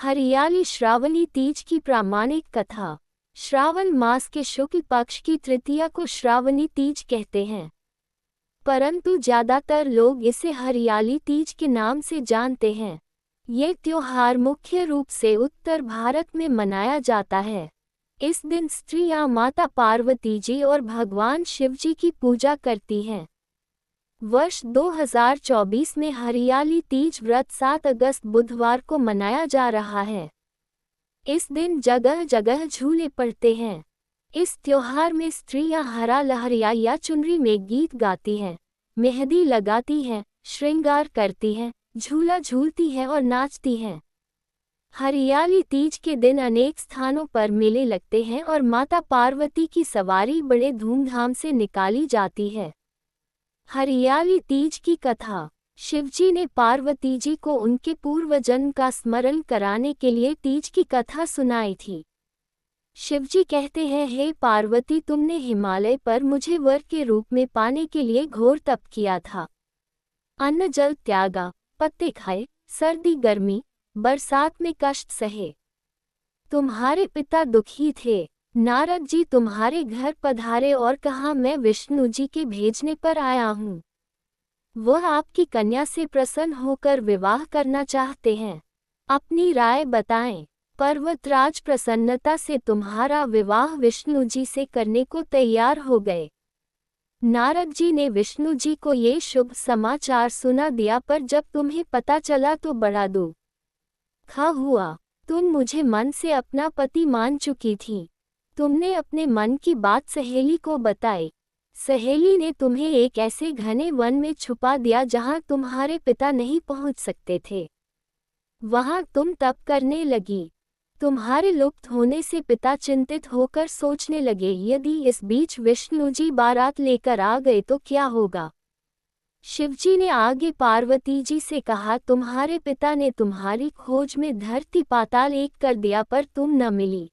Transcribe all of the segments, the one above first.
हरियाली श्रावणी तीज की प्रामाणिक कथा। श्रावण मास के शुक्ल पक्ष की तृतीया को श्रावणी तीज कहते हैं, परंतु ज्यादातर लोग इसे हरियाली तीज के नाम से जानते हैं। ये त्योहार मुख्य रूप से उत्तर भारत में मनाया जाता है। इस दिन स्त्रियां माता पार्वती जी और भगवान शिव जी की पूजा करती हैं। वर्ष 2024 में हरियाली तीज व्रत 7 अगस्त बुधवार को मनाया जा रहा है। इस दिन जगह जगह झूले पड़ते हैं। इस त्योहार में स्त्रियां हरा लहरिया या चुनरी में गीत गाती हैं, मेहंदी लगाती हैं, श्रृंगार करती हैं, झूला झूलती हैं और नाचती हैं। हरियाली तीज के दिन अनेक स्थानों पर मेले लगते हैं और माता पार्वती की सवारी बड़े धूमधाम से निकाली जाती है। हरियाली तीज की कथा। शिवजी ने पार्वती जी को उनके पूर्व जन्म का स्मरण कराने के लिए तीज की कथा सुनाई थी। शिवजी कहते हैं, हे पार्वती, तुमने हिमालय पर मुझे वर के रूप में पाने के लिए घोर तप किया था। अन्न जल त्यागा, पत्ते खाए, सर्दी गर्मी बरसात में कष्ट सहे। तुम्हारे पिता दुखी थे। नारद जी तुम्हारे घर पधारे और कहा, मैं विष्णु जी के भेजने पर आया हूँ। वह आपकी कन्या से प्रसन्न होकर विवाह करना चाहते हैं। अपनी राय बताएं। पर्वतराज प्रसन्नता से तुम्हारा विवाह विष्णु जी से करने को तैयार हो गए। नारद जी ने विष्णु जी को ये शुभ समाचार सुना दिया, पर जब तुम्हें पता चला तो बड़ा दुख हुआ। तुम मुझे मन से अपना पति मान चुकी थी। तुमने अपने मन की बात सहेली को बताई। सहेली ने तुम्हें एक ऐसे घने वन में छुपा दिया जहां तुम्हारे पिता नहीं पहुंच सकते थे। वहां तुम तप करने लगी। तुम्हारे लुप्त होने से पिता चिंतित होकर सोचने लगे, यदि इस बीच विष्णु जी बारात लेकर आ गए तो क्या होगा। शिवजी ने आगे पार्वती जी से कहा, तुम्हारे पिता ने तुम्हारी खोज में धरती पाताल एक कर दिया, पर तुम न मिली।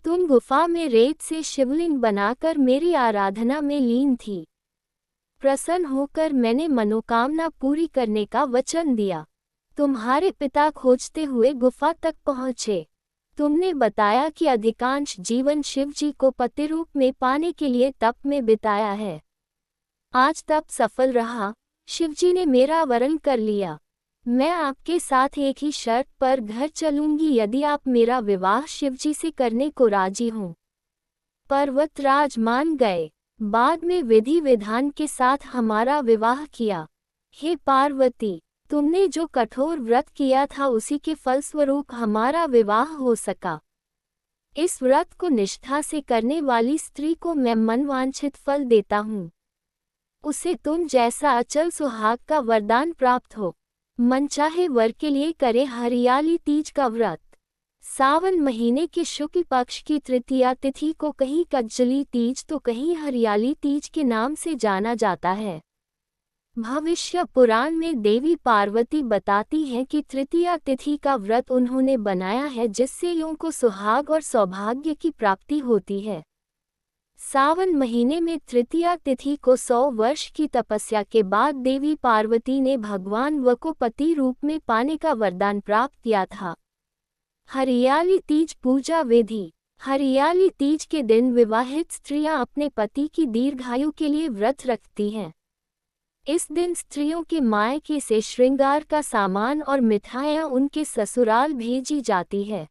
तुम गुफा में रेत से शिवलिंग बनाकर मेरी आराधना में लीन थी। प्रसन्न होकर मैंने मनोकामना पूरी करने का वचन दिया। तुम्हारे पिता खोजते हुए गुफा तक पहुँचे। तुमने बताया कि अधिकांश जीवन शिव जी को पति रूप में पाने के लिए तप में बिताया है। आज तप सफल रहा। शिवजी ने मेरा वरण कर लिया। मैं आपके साथ एक ही शर्त पर घर चलूंगी, यदि आप मेरा विवाह शिवजी से करने को राजी हों। पर्वतराज मान गए। बाद में विधि विधान के साथ हमारा विवाह किया। हे पार्वती, तुमने जो कठोर व्रत किया था उसी के फलस्वरूप हमारा विवाह हो सका। इस व्रत को निष्ठा से करने वाली स्त्री को मैं मनवांछित फल देता हूँ। उसे तुम जैसा अचल सुहाग का वरदान प्राप्त हो। मनचाहे वर के लिए करे हरियाली तीज का व्रत। सावन महीने के शुक्ल पक्ष की तृतीया तिथि को कहीं कज्जली तीज तो कहीं हरियाली तीज के नाम से जाना जाता है। भविष्य पुराण में देवी पार्वती बताती हैं कि तृतीया तिथि का व्रत उन्होंने बनाया है, जिससे यों को सुहाग और सौभाग्य की प्राप्ति होती है। सावन महीने में तृतीया तिथि को 100 वर्ष की तपस्या के बाद देवी पार्वती ने भगवान व को पति रूप में पाने का वरदान प्राप्त किया था। हरियाली तीज पूजा विधि। हरियाली तीज के दिन विवाहित स्त्रियां अपने पति की दीर्घायु के लिए व्रत रखती हैं। इस दिन स्त्रियों के मायके से श्रृंगार का सामान और मिठाइयां उनके ससुराल भेजी जाती है।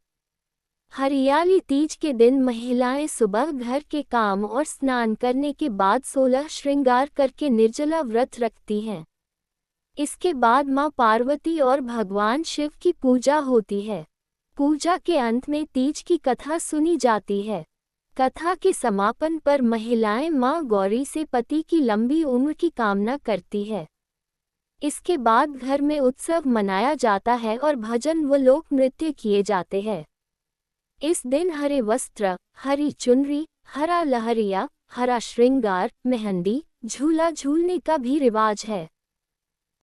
हरियाली तीज के दिन महिलाएं सुबह घर के काम और स्नान करने के बाद 16 श्रृंगार करके निर्जला व्रत रखती हैं। इसके बाद मां पार्वती और भगवान शिव की पूजा होती है। पूजा के अंत में तीज की कथा सुनी जाती है। कथा के समापन पर महिलाएं मां गौरी से पति की लंबी उम्र की कामना करती है। इसके बाद घर में उत्सव मनाया जाता है और भजन व लोक नृत्य किए जाते हैं। इस दिन हरे वस्त्र, हरी चुनरी, हरा लहरिया, हरा श्रृंगार, मेहंदी, झूला झूलने का भी रिवाज है।